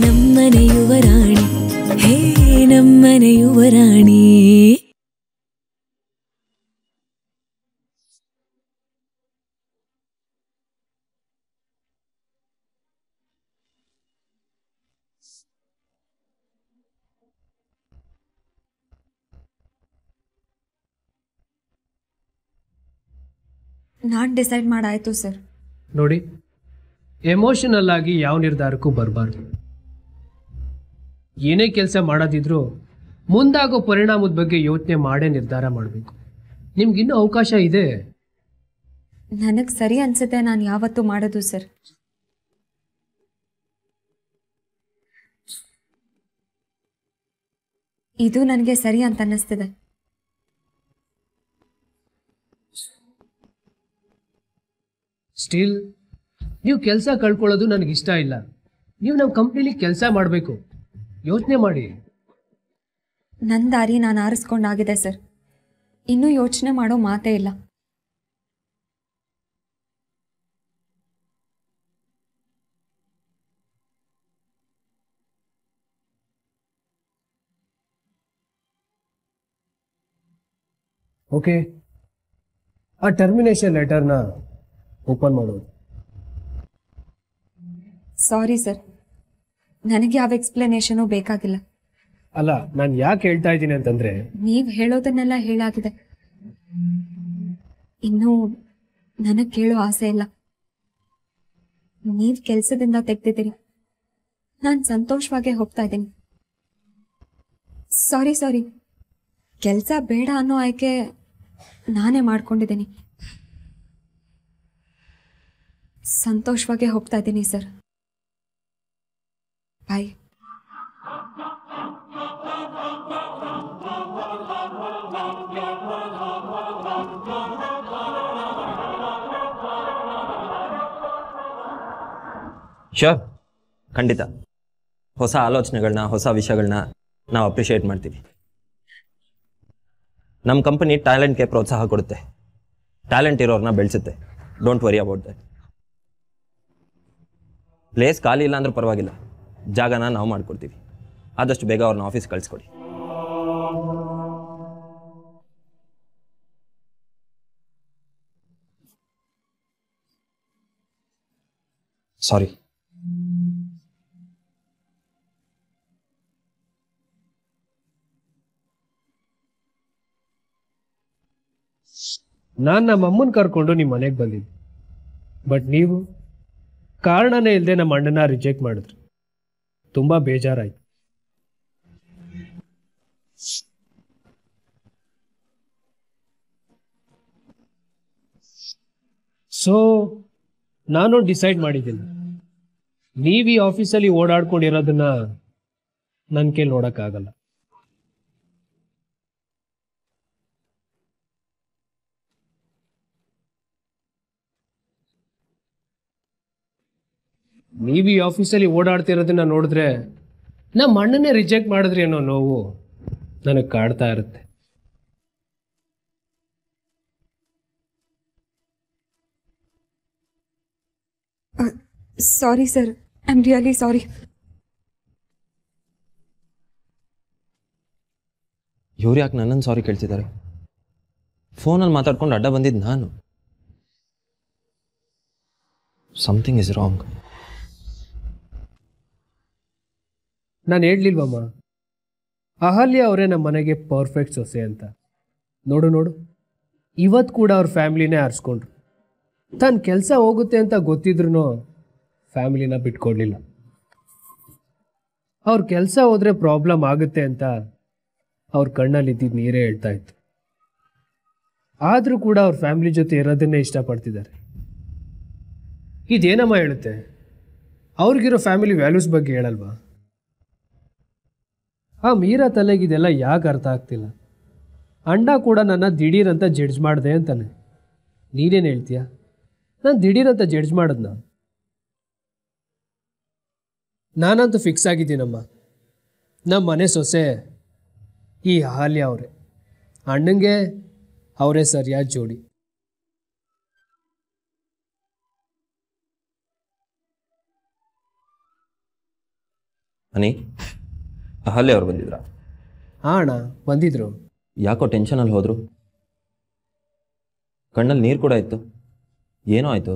ನಮ್ಮನೆ ಯುವರಾಣಿ ಹೇ ನಮ್ಮನೆ ಯುವರಾಣಿ. ನಾನು ಡಿಸೈಡ್ ಮಾಡಾಯ್ತು ಸರ್. ನೋಡಿ, ಎಮೋಷನಲ್ ಆಗಿ ಯಾವ ನಿರ್ಧಾರಕ್ಕೂ ಬರಬಾರ್ದು. ಏನೇ ಕೆಲಸ ಮಾಡೋದಿದ್ರೂ ಮುಂದಾಗೋ ಪರಿಣಾಮದ ಬಗ್ಗೆ ಯೋಚನೆ ಮಾಡೇ ನಿರ್ಧಾರ ಮಾಡಬೇಕು. ನಿಮ್ಗಿನ್ನೂ ಅವಕಾಶ ಇದೆ. ನನಗೆ ಸರಿ ಅನ್ಸುತ್ತೆ ನಾನು ಯಾವತ್ತೂ ಮಾಡೋದು ಸರ್. ಇದು ನನಗೆ ಸರಿ ಅಂತ ಅನ್ನಿಸ್ತಿದೆ. ಸ್ಟಿಲ್ ನೀವು ಕೆಲಸ ಕಳ್ಕೊಳ್ಳೋದು ನನಗಿಷ್ಟ ಇಲ್ಲ. ನೀವು ನಮ್ಮ ಕಂಪ್ನಿಲಿ ಕೆಲಸ ಮಾಡಬೇಕು. ಯೋಚನೆ ಮಾಡಿ. ನನ್ನ ದಾರಿ ನಾನು ಆರಿಸ್ಕೊಂಡಾಗಿದೆ ಸರ್. ಇನ್ನೂ ಯೋಚನೆ ಮಾಡೋ ಮಾತೇ ಇಲ್ಲ. ಓಕೆ, ಆ ಟರ್ಮಿನೇಷನ್ ಲೆಟರ್ನ ಓಪನ್ ಮಾಡೋದು. ಸಾರಿ ಸರ್, ನನಗೆ ಯಾವ ಎಕ್ಸ್ಪ್ಲನೇಷನು ಬೇಕಾಗಿಲ್ಲ. ಅಲ್ಲ, ನಾನು ಯಾಕೆ ಹೇಳ್ತಾ ಇದ್ದೀನಿ ಅಂತಂದ್ರೆ, ನೀವು ಹೇಳೋದನ್ನೆಲ್ಲ ಹೇಳಾಗಿದೆ. ಇನ್ನೂ ನನಗೆ ಕೇಳೋ ಆಸೆ ಇಲ್ಲ. ನೀವು ಕೆಲಸದಿಂದ ತೆಗ್ದಿದ್ದೀರಿ, ನಾನು ಸಂತೋಷವಾಗೇ ಹೋಗ್ತಾ ಇದ್ದೀನಿ. ಸಾರಿ, ಕೆಲಸ ಬೇಡ ಅನ್ನೋ ಆಯ್ಕೆ ನಾನೇ ಮಾಡ್ಕೊಂಡಿದ್ದೀನಿ. ಸಂತೋಷವಾಗೇ ಹೋಗ್ತಾ ಇದ್ದೀನಿ ಸರ್. ಬಾಯ್. ಶ್ಯೂರ್, ಖಂಡಿತ. ಹೊಸ ಆಲೋಚನೆಗಳನ್ನ, ಹೊಸ ವಿಷಯಗಳನ್ನ ನಾವು ಅಪ್ರಿಷಿಯೇಟ್ ಮಾಡ್ತೀವಿ. ನಮ್ಮ ಕಂಪನಿ ಟ್ಯಾಲೆಂಟ್ಗೆ ಪ್ರೋತ್ಸಾಹ ಕೊಡುತ್ತೆ, ಟ್ಯಾಲೆಂಟ್ ಇರೋರನ್ನ ಬೆಳೆಸುತ್ತೆ. Don't worry about that. Place ಖಾಲಿ ಇಲ್ಲ ಅಂದ್ರೂ ಪರವಾಗಿಲ್ಲ, ಜಾಗನ ನಾವು ಮಾಡ್ಕೊಡ್ತೀವಿ. ಆದಷ್ಟು ಬೇಗ ಅವ್ರನ್ನ ಆಫೀಸ್ ಕಳಿಸ್ಕೊಡಿ. ಸಾರಿ. ನಾನು ನಮ್ಮ ಅಮ್ಮನ ಕರ್ಕೊಂಡು ನಿಮ್ಮ ಮನೆಗೆ ಬಂದಿದ್ದೆ. ಬಟ್ ನೀವು ಕಾರಣನೇ ಇಲ್ಲದೆ ನಮ್ಮ ಅಣ್ಣನ ರಿಜೆಕ್ಟ್ ಮಾಡಿದ್ರಿ. ತುಂಬ ಬೇಜಾರಾಯ್ತು. ಸೊ ನಾನು ಡಿಸೈಡ್ ಮಾಡಿದ್ದೀನಿ, ನೀವು ಈ ಆಫೀಸಲ್ಲಿ ಓಡಾಡ್ಕೊಂಡಿರೋದನ್ನ ನನ್ನ ಕೈಲಿ ನೋಡೋಕ್ಕಾಗಲ್ಲ. ನೀವು ಈ ಆಫೀಸಲ್ಲಿ ಓಡಾಡ್ತಿರೋದನ್ನ ನೋಡಿದ್ರೆ ನಮ್ಮ ಅಣ್ಣನೇ ರಿಜೆಕ್ಟ್ ಮಾಡಿದ್ರಿ ಅನ್ನೋ ನೋವು ನನಗೆ ಕಾಡ್ತಾ ಇರುತ್ತೆ. Sorry sir, I am really sorry. ಇವ್ರು ಯಾಕೆ ನನ್ನನ್ನು ಸಾರಿ ಕೇಳ್ತಿದ್ದಾರೆ? ಫೋನಲ್ಲಿ ಮಾತಾಡ್ಕೊಂಡು ಅಡ್ಡ ಬಂದಿದ್ದು ನಾನು. Something is wrong. ನಾನು ಹೇಳಲಿಲ್ವಮ್ಮ, ಅಹಲ್ಯ ಅವರೇ ನಮ್ಮ ಮನೆಗೆ ಪರ್ಫೆಕ್ಟ್ ಸೊಸೆ ಅಂತ. ನೋಡು, ಇವತ್ತು ಕೂಡ ಅವ್ರ ಫ್ಯಾಮಿಲಿನೇ ಆರಿಸ್ಕೊಂಡ್ರು. ತನ್ನ ಕೆಲಸ ಹೋಗುತ್ತೆ ಅಂತ ಗೊತ್ತಿದ್ರು ಫ್ಯಾಮಿಲಿನ ಬಿಟ್ಕೊಡ್ಲಿಲ್ಲ. ಅವ್ರ ಕೆಲಸ ಹೋದ್ರೆ ಪ್ರಾಬ್ಲಮ್ ಆಗುತ್ತೆ ಅಂತ ಅವ್ರ ಕಣ್ಣಲ್ಲಿ ಇದ್ದಿದ್ದು ನೀರೇ ಹೇಳ್ತಾ ಇತ್ತು. ಆದರೂ ಕೂಡ ಅವ್ರ ಫ್ಯಾಮಿಲಿ ಜೊತೆ ಇರೋದನ್ನೇ ಇಷ್ಟಪಡ್ತಿದ್ದಾರೆ. ಇದೇನಮ್ಮ ಹೇಳುತ್ತೆ? ಅವ್ರಿಗಿರೋ ಫ್ಯಾಮಿಲಿ ವ್ಯಾಲ್ಯೂಸ್ ಬಗ್ಗೆ ಹೇಳಲ್ವಾ? ಆ ಮೀರಾ ತಲೆಗಿದೆಲ್ಲ ಯಾಕೆ ಅರ್ಥ ಆಗ್ತಿಲ್ಲ? ಅಣ್ಣ ಕೂಡ ನನ್ನ ದಿಢೀರಂತ ಜಡ್ಜ್ ಮಾಡಿದೆ ಅಂತಾನೆ. ನೀನೇನು ಹೇಳ್ತೀಯ? ನಾನು ದಿಢೀರಂತ ಜಡ್ಜ್ ಮಾಡಿದ್ನ? ನಾನಂತೂ ಫಿಕ್ಸ್ ಆಗಿದ್ದೀನಮ್ಮ, ನಮ್ಮ ಮನೆ ಸೊಸೆ ಈ ಅಹಲ್ಯ ಅವರೇ. ಅಣ್ಣಂಗೆ ಅವರೇ ಸರಿಯಾದ ಜೋಡಿ. ಹನಿ, ಅಹಲ್ಯ ಅವ್ರು ಬಂದಿದ್ರಾ? ಹಾಂ ಅಣ್ಣ ಬಂದಿದ್ರು. ಯಾಕೋ ಟೆನ್ಷನಲ್ಲಿ ಹೋದರು? ಕಣ್ಣಲ್ಲಿ ನೀರು ಕೂಡ ಇತ್ತು, ಏನೋ ಆಯಿತು?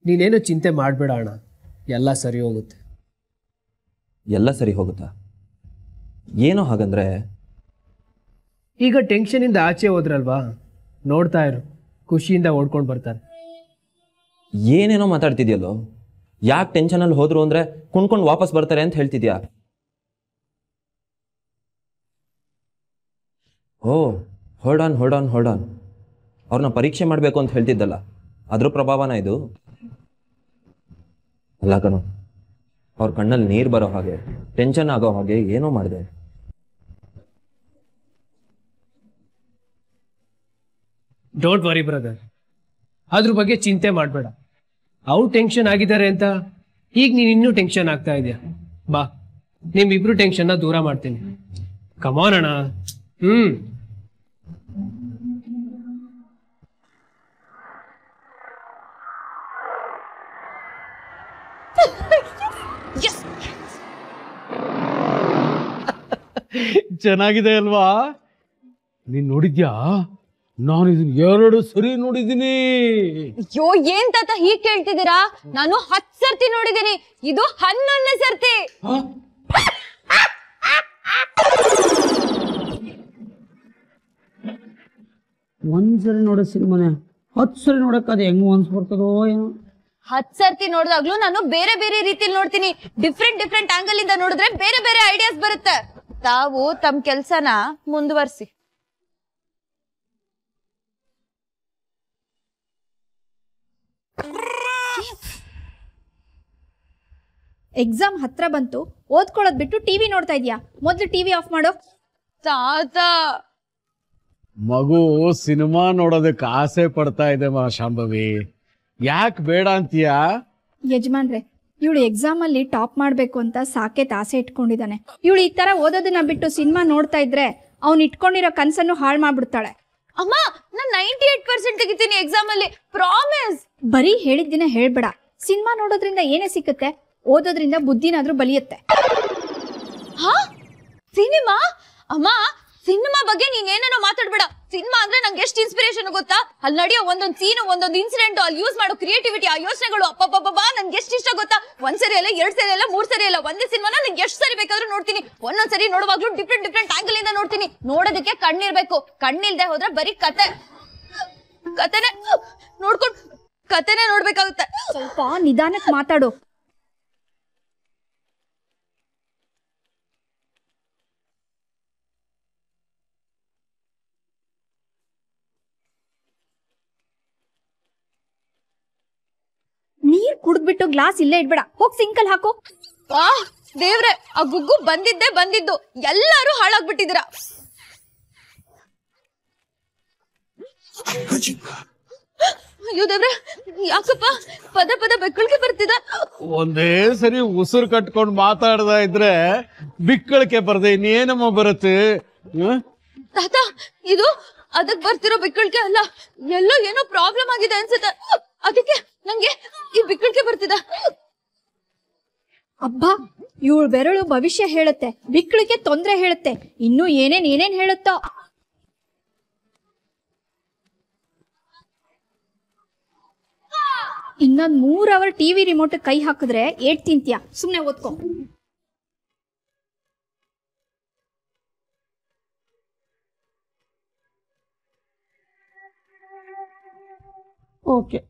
ನೀನೇನು ಚಿಂತೆ ಮಾಡಬೇಡ ಅಣ್ಣ, ಎಲ್ಲ ಸರಿ ಹೋಗುತ್ತೆ. ಎಲ್ಲ ಸರಿ ಹೋಗುತ್ತಾ? ಏನೋ ಹಾಗಂದ್ರೆ? ಈಗ ಟೆನ್ಷನಿಂದ ಆಚೆ ಹೋದ್ರಲ್ವಾ, ನೋಡ್ತಾ ಇರು, ಖುಷಿಯಿಂದ ಓಡ್ಕೊಂಡು ಬರ್ತಾರೆ. ಏನೇನೋ ಮಾತಾಡ್ತಿದ್ಯಲ್ಲೋ, ಯಾಕೆ ಟೆನ್ಷನಲ್ಲಿ ಹೋದ್ರು ಅಂದರೆ ಕುಣ್ಕೊಂಡು ವಾಪಸ್ ಬರ್ತಾರೆ ಅಂತ ಹೇಳ್ತಿದ್ಯಾ? ಓ ಹೋಲ್ಡ್ ಆನ್, ಅವ್ರನ್ನ ಪರೀಕ್ಷೆ ಮಾಡಬೇಕು ಅಂತ ಹೇಳ್ತಿದ್ದಲ್ಲ, ಅದ್ರ ಪ್ರಭಾವನ ಇದು? ಅಲ್ಲ ಕಣೋ, ಅವ್ರ ಕಣ್ಣಲ್ಲಿ ನೀರು ಬರೋ ಹಾಗೆ, ಟೆನ್ಷನ್ ಆಗೋ ಹಾಗೆ ಏನೋ ಮಾಡಿದೆ. ಡೋಂಟ್ ವರಿ ಬ್ರದರ್, ಅದ್ರ ಬಗ್ಗೆ ಚಿಂತೆ ಮಾಡಬೇಡ. ಅವ್ರು ಟೆನ್ಷನ್ ಆಗಿದ್ದಾರೆ ಅಂತ ಈಗ ನೀನು ಇನ್ನೂ ಟೆನ್ಷನ್ ಆಗ್ತಾ ಇದೆಯಾ? ಬಾ, ನಿಮ್ಮಿಬ್ರು ಟೆನ್ಷನ್ನ ದೂರ ಮಾಡ್ತೀನಿ. ಕಮಾನ್ ಅಣ್ಣ. ಚೆನ್ನಾಗಿದೆ ಅಲ್ವಾ? ನೀನ್ ನೋಡಿದ್ಯಾ? ನಾನು ಇದನ್ನ 2 ಸರಿ ನೋಡಿದ್ದೀನಿ. ಅಯ್ಯೋ, ಏನ್ ತಾತ ಹೀಗ್ ಕೇಳ್ತಿದ್ದೀರಾ? ನಾನು 10 ಸರ್ತಿ ನೋಡಿದ್ದೀನಿ, ಇದು 11ನೇ ಸರ್ತಿ. ಒಂದ್ಸರಿ ನೋಡೋ ಸಿನಿಮಾನೆ 10 ಸರಿ ನೋಡಕ್ ಅದು ಹೆಂಗ್ ಮನ್ಸ್ ಬರ್ತದೋ ಏನೋ. 10 ಸರ್ತಿ ನೋಡಿದಾಗ್ಲೂ ನಾನು ಬೇರೆ ಬೇರೆ ರೀತಿಲಿ ನೋಡ್ತೀನಿ. ಡಿಫ್ರೆಂಟ್ ಆಂಗಲ್ ಇಂದ ನೋಡಿದ್ರೆ ಬೇರೆ ಬೇರೆ ಐಡಿಯಾಸ್ ಬರುತ್ತೆ. ತಾವು ತಮ್ಮ ಕೆಲ್ಸನ ಮುಂದುವರ್ಸಿ. ಎಕ್ಸಾಮ್ ಹತ್ರ ಬಂತು, ಓದ್ಕೊಳ್ಳೋದ್ ಬಿಟ್ಟು ಟಿವಿ ನೋಡ್ತಾ ಇದ್ಯಾ? ಮೊದ್ಲು ಟಿವಿ ಆಫ್ ಮಾಡೋ. ತಾತ, ಮಗು ಸಿನಿಮಾ ನೋಡೋದಕ್ಕೆ ಆಸೆ ಪಡ್ತಾ ಇದೆ ಶಾಂಭವಿ, ಯಾಕೆ ಬೇಡ ಅಂತೀಯಾ? ಯಜಮಾನ್ರೆ, ಇವಳು ಎಕ್ಸಾಮ್ ಅಲ್ಲಿ ಟಾಪ್ ಮಾಡ್ಬೇಕು ಅಂತ ಸಾಕೇತ್ ಆಸೆ ಇಟ್ಕೊಂಡಿದ್ದಾನೆ. ಇವಳು ಈ ತರ ಓದೋದನ್ನ ಬಿಟ್ಟು ಸಿನಿಮಾ ನೋಡ್ತಾ ಇದ್ರೆ ಅವ್ನು ಇಟ್ಕೊಂಡಿರೋ ಕನ್ಸನ್ನು ಹಾಳು ಮಾಡ್ಬಿಡ್ತಾಳೆ. ಅಮ್ಮ, ನಾನು 98% ತೆಗಿತೀನಿ ಎಕ್ಸಾಮ್ ಅಲ್ಲಿ, ಪ್ರಾಮಿಸ್. ಬರೀ ಹೇಳಿದ್ದಿನ ಹೇಳ್ಬೇಡ. ಸಿನಿಮಾ ನೋಡೋದ್ರಿಂದ ಏನೇ ಸಿಕ್ಕುತ್ತೆ, ಓದೋದ್ರಿಂದ ಬುದ್ಧಿನಾದ್ರೂ ಬಲಿಯುತ್ತೆ. ಹಾ, ಸಿನಿಮಾ? ಅಮ್ಮ, ಸಿನಿಮಾ ಬಗ್ಗೆ ನೀನ್ ಏನೇನೋ ಮಾತಾಡ್ಬೇಡ. ಸಿನಿಮಾ ಅಂದ್ರೆ ನಂಗೆ ಎಷ್ಟು ಇನ್ಸ್ಪಿರೇಷನ್ ಗೊತ್ತಾ? ಅಲ್ಲಿ ನಡೆಯೋ ಒಂದೊಂದು ಸೀನು, ಒಂದೊಂದು ಇನ್ಸಿಡೆಂಟ್, ಅಲ್ಲಿ ಯೂಸ್ ಮಾಡೋ ಕ್ರಿಯೇಟಿವಿಟಿ, ಆ ಯೋಚನೆಗಳು, ಅಪ್ಪಬ್ಬಬ್ಬಾ, ನನ್ಗೆ ಎಷ್ಟು ಇಷ್ಟ ಗೊತ್ತಾ? 1 ಸರಿ ಅಲ್ಲ, 2 ಸರಿ ಅಲ್ಲ, 3 ಸರಿ ಅಲ್ಲ, ಒಂದೇ ಸಿನಿಮಾನ ನಂಗೆ ಎಷ್ಟು ಸರಿ ಬೇಕಾದ್ರೂ ನೋಡ್ತೀನಿ. ಒಂದೊಂದ್ಸರಿ ನೋಡುವಾಗ್ಲೂ ಡಿಫ್ರೆಂಟ್ ಆಂಗಲ್ ಇಂದ ನೋಡ್ತೀನಿ. ನೋಡೋದಕ್ಕೆ ಕಣ್ಣಿರ್ಬೇಕು. ಕಣ್ಣಿಲ್ದೆ ಹೋದ್ರೆ ಬರೀ ಕತೆನೆ ನೋಡ್ಕೊಂಡು ಕತೆನೆ ನೋಡ್ಬೇಕಾಗುತ್ತೆ. ಸ್ವಲ್ಪ ನಿಧಾನಕ್ಕೆ ಮಾತಾಡು. ನೀರ್ ಕುಡ್ದ್ಬಿಟ್ಟು ಗ್ಲಾಸ್ ಇಲ್ಲೇ ಇಡ್ಬೇಡ, ಹೋಗ್ ಸಿಂಕಲ್ ಹಾಕು. ಆ ದೇವ್ರೆ, ಆ ಗುಗ್ಗು ಬಂದಿದ್ದು ಎಲ್ಲರೂ ಹಾಳಾಗ್ಬಿಟ್ಟಿದ್ದೀರಾ. ಅಯ್ಯೋ ದೇವ್ರೆ, ಯಾಕಪ್ಪ ಪದ ಬೆಕ್ಕಳಿಗೆ ಬರ್ತಿದ? ಒಂದೇ ಸರಿ ಉಸಿರು ಕಟ್ಕೊಂಡು ಮಾತಾಡ್ತಾ ಇದ್ರೆ ಬಿಕ್ಕಳಿಕೆ ಬರ್ದೆ ಇನ್ನೇನಮ್ಮ ಬರುತ್ತೆ? ತಾತ, ಇದು ಅದಕ್ ಬರ್ತಿರೋ ಬಿಕ್ಕಳಿಕೆ ಅಲ್ಲ, ಎಲ್ಲೋ ಏನೋ ಪ್ರಾಬ್ಲಮ್ ಆಗಿದೆ ಅನ್ಸುತ್ತೆ. ಅದಕ್ಕೆ ನಂಗೆ ಈ ಬಿಕ್ಕಳಿಕೆ ಬರ್ತಿದ. ಅಬ್ಬಾ, ಇವಳು ಬೆರಳು ಭವಿಷ್ಯ ಹೇಳುತ್ತೆ, ಬಿಕ್ಕಳಿಗೆ ತೊಂದ್ರೆ ಹೇಳುತ್ತೆ, ಇನ್ನು ಏನೇನ್ ಹೇಳುತ್ತೋ. ಇನ್ನೊಂದ್ 3 ಅವರ್ ಟಿವಿ ರಿಮೋಟ್ ಕೈ ಹಾಕಿದ್ರೆ ಏಟ್ ತಿಂತೀಯ. ಸುಮ್ನೆ ಓದ್ಕೊ. ಓಕೆ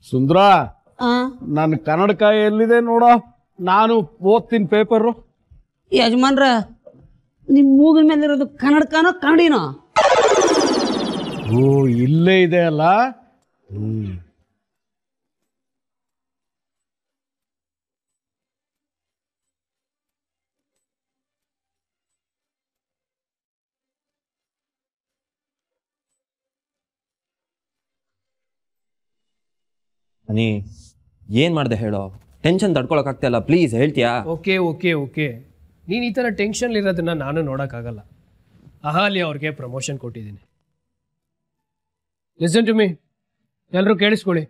ಸುಂದ್ರ, ನನ್ನ ಕನ್ನಡಕ ಎಲ್ಲಿದೆ ನೋಡೋ, ನಾನು ಓದ್ತೀನಿ ಪೇಪರು. ಯಜಮಾನ್ರ, ನಿಮ್ ಮೂಗಿನ ಮೇಲೆ ಇರೋದು ಕನ್ನಡಕನೋ ಕನ್ನಡಿನೋ? ಓ, ಇಲ್ಲೇ ಇದೆ ಅಲ್ಲ. ನೀ ಏನು ಮಾಡಿದೆ ಹೇಳೋ? ಟೆನ್ಷನ್ ತಡ್ಕೊಳಕ್ಕಾಗ್ತಾ ಇಲ್ಲ, ಪ್ಲೀಸ್ ಹೇಳ್ತೀಯಾ? ಓಕೆ, ನೀನು ಈ ಥರ ಟೆನ್ಷನ್ಲಿರೋದನ್ನ ನಾನು ನೋಡೋಕ್ಕಾಗಲ್ಲ. ಅಹಲ್ಯ ಅವ್ರಿಗೆ ಪ್ರಮೋಷನ್ ಕೊಟ್ಟಿದ್ದೀನಿ. ಲಿಸನ್ ಟು ಮೀ, ಎಲ್ಲರೂ ಕೇಳಿಸ್ಕೊಳ್ಳಿ.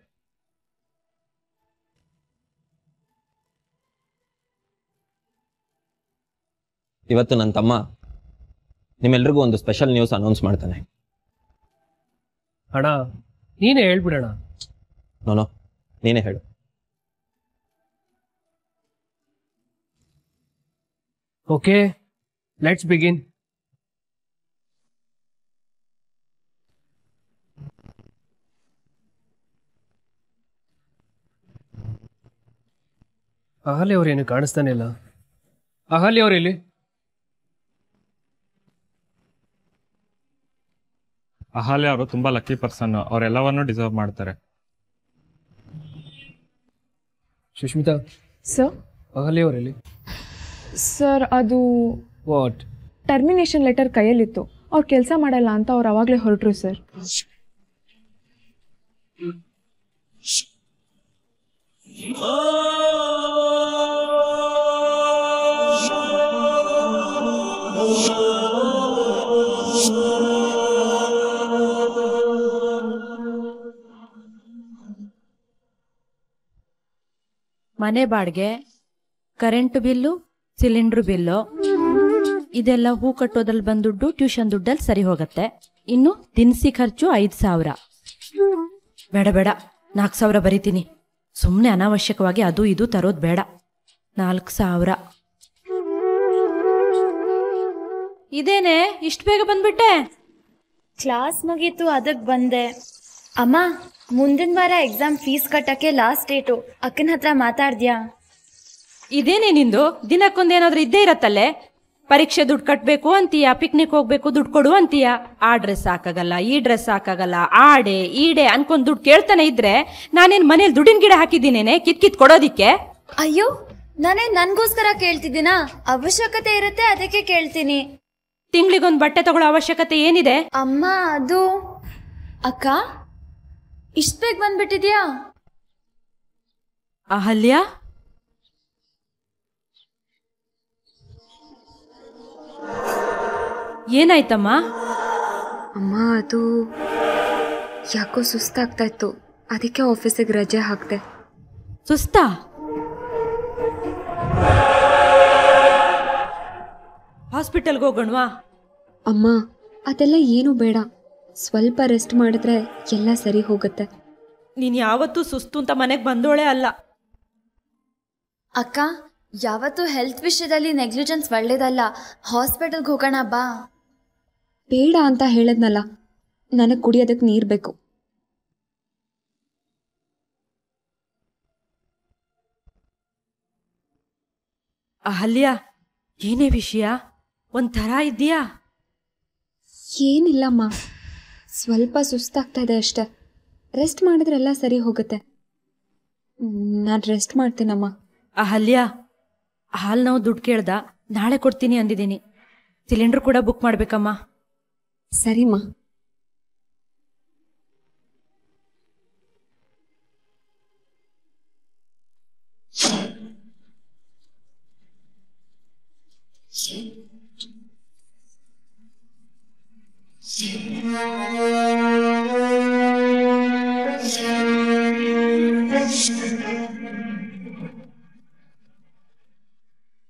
ಇವತ್ತು ನನ್ನ ತಮ್ಮ ನಿಮ್ಮೆಲ್ರಿಗೂ ಒಂದು ಸ್ಪೆಷಲ್ ನ್ಯೂಸ್ ಅನೌನ್ಸ್ ಮಾಡ್ತಾನೆ. ಅಣ್ಣ ನೀನೇ ಹೇಳ್ಬಿಡೋಣ. ನೋನೋ ನೀನೇ ಹೇಳು. Okay, let's begin. ಅಹಲ್ಯ ಅವ್ರೇನು ಕಾಣಿಸ್ತಾನೆ ಇಲ್ಲ. ಅಹಲ್ಯ ಅವರೆಲ್ಲಿ? ಅಹಲ್ಯ ಅವರು ತುಂಬಾ ಲಕ್ಕಿ ಪರ್ಸನ್, ಅವರೆಲ್ಲವನ್ನೂ ಡಿಸರ್ವ್ ಮಾಡ್ತಾರೆ. ಸುಷ್ಮಿತಾ ಸರ್. ಅಹಲ್ಯ ಅವರೆಲ್ಲಿ? ಸರ್ ಅದು ವಾಟ್? ಟರ್ಮಿನೇಷನ್ ಲೆಟರ್ ಕೈಯಲ್ಲಿತ್ತು, ಅವ್ರು ಕೆಲಸ ಮಾಡಲ್ಲ ಅಂತ ಅವ್ರು ಅವಾಗಲೇ ಹೊರಟ್ರು ಸರ್. ಮನೆ ಬಾಡಿಗೆ, ಕರೆಂಟ್ ಬಿಲ್ಲು, ಸಿಲಿಂಡ್ರ್ ಬಿಲ್ಲು, ಇದೆಲ್ಲ ಹೂ ಕಟ್ಟೋದ್ರಲ್ಲಿ ಬಂದ ದುಡ್ಡು ಟ್ಯೂಷನ್ ದುಡ್ಡಲ್ಲಿ ಸರಿ ಹೋಗುತ್ತೆ. ಇನ್ನು ದಿನಸಿ ಖರ್ಚು 5,000. ಬೇಡ ಬೇಡ, 4,000 ಬರೀತೀನಿ. ಸುಮ್ಮನೆ ಅನಾವಶ್ಯಕವಾಗಿ ಅದು ಇದು ತರೋದು ಬೇಡ. 4,000. ಇದೇನೆ ಇಷ್ಟು ಬೇಗ ಬಂದ್ಬಿಟ್ಟೆ? ಕ್ಲಾಸ್ ಮುಗೀತು, ಅದಕ್ಕೆ ಬಂದೆ. ಅಮ್ಮ, ಮುಂದಿನ ವಾರ ಎಕ್ಸಾಮ್ ಫೀಸ್ ಕಟ್ಟಕ್ಕೆ ಲಾಸ್ಟ್ ಡೇಟು. ಅಕ್ಕನ ಹತ್ರ ಮಾತಾಡ್ದ್ಯಾ? ಇದೇನೇ ನಿಂದು? ದಿನಕ್ಕೊಂದೇನಾದ್ರೂ ಇದ್ದೇ ಇರತ್ತಲ್ಲೇ. ಪರೀಕ್ಷೆ ದುಡ್ಡು ಕಟ್ಟಬೇಕು ಅಂತೀಯ, ಪಿಕ್ನಿಕ್ ಹೋಗ್ಬೇಕು ದುಡ್ಡು ಕೊಡು ಅಂತೀಯ. ಆ ಡ್ರೆಸ್ ಸಾಕಾಗಲ್ಲ, ಈ ಡ್ರೆಸ್ ಸಾಕಾಗಲ್ಲ, ಆಡೆ ಈಡೆ ಅನ್ಕೊಂಡ್ ದುಡ್ಡು ಕೇಳ್ತಾನೆ ಇದ್ರೆ ನಾನೇನ್ ಮನೇಲಿ ದುಡ್ಡಿನ ಗಿಡ ಹಾಕಿದ್ದೀನೇನೆ ಕಿತ್ ಕೊಡೋದಿಕ್ಕೆ? ಅಯ್ಯೋ, ನಾನೇ ನನ್ಗೋಸ್ಕರ ಕೇಳ್ತಿದ್ದೀನಾ? ಅವಶ್ಯಕತೆ ಇರುತ್ತೆ, ಅದಕ್ಕೆ ಕೇಳ್ತೀನಿ. ತಿಂಗಳಿಗೊಂದು ಬಟ್ಟೆ ತಗೊಳ್ಳೋ ಅವಶ್ಯಕತೆ ಏನಿದೆ? ಅಮ್ಮ ಅದು... ಅಕ್ಕ, ಇಷ್ಟ ಬೇಗ ಬಂದ್ಬಿಟ್ಟಿದ್ಯಾ? ಅಹಲ್ಯ, ಏನಾಯ್ತಮ್ಮ? ಅಮ್ಮ ಅದು ಯಾಕೋ ಸುಸ್ತಾಗ್ತಾ ಇತ್ತು, ಅದಕ್ಕೆ ಆಫೀಸಿಗೆ ರಜೆ ಹಾಕ್ದೆ. ಸುಸ್ತಾ? ಹಾಸ್ಪಿಟಲ್ಗೆ ಹೋಗೋಣವಾ? ಅಮ್ಮ ಅದೆಲ್ಲ ಏನು ಬೇಡ, ಸ್ವಲ್ಪ ರೆಸ್ಟ್ ಮಾಡಿದ್ರೆ ಎಲ್ಲ ಸರಿ ಹೋಗುತ್ತೆ. ನೀನು ಯಾವತ್ತೂ ಸುಸ್ತು ಅಂತ ಮನೆಗೆ ಬಂದೋಳೆ ಅಲ್ಲ. ಅಕ್ಕ, ಯಾವತ್ತೂ ಹೆಲ್ತ್ ವಿಷಯದಲ್ಲಿ ನೆಗ್ಲಿಜೆನ್ಸ್ ಒಳ್ಳೇದಲ್ಲ. ಹಾಸ್ಪಿಟಲ್ಗೆ ಹೋಗೋಣ ಬಾ. ಬೇಡ ಅಂತ ಹೇಳದ್ನಲ್ಲ, ನನಗೆ ಕುಡಿಯೋದಕ್ಕೆ ನೀರು ಬೇಕು. ಅಹಲ್ಯ, ಏನೇ ವಿಷಯ? ಒಂಥರ ಇದೆಯಾ? ಏನಿಲ್ಲಮ್ಮ, ಸ್ವಲ್ಪ ಸುಸ್ತಾಗ್ತಾ ಇದೆ ಅಷ್ಟೆ. ರೆಸ್ಟ್ ಮಾಡಿದ್ರೆ ಎಲ್ಲ ಸರಿ ಹೋಗುತ್ತೆ. ನಾನು ರೆಸ್ಟ್ ಮಾಡ್ತೀನಮ್ಮ. ಅಹಲ್ಯ, ಹಾಲು ನಾವು ದುಡ್ಡು ಕೇಳ್ದ, ನಾಳೆ ಕೊಡ್ತೀನಿ ಅಂದಿದ್ದೀನಿ. ಸಿಲಿಂಡರ್ ಕೂಡ ಬುಕ್ ಮಾಡ್ಬೇಕಮ್ಮ. ಸರಿಮ್ಮ.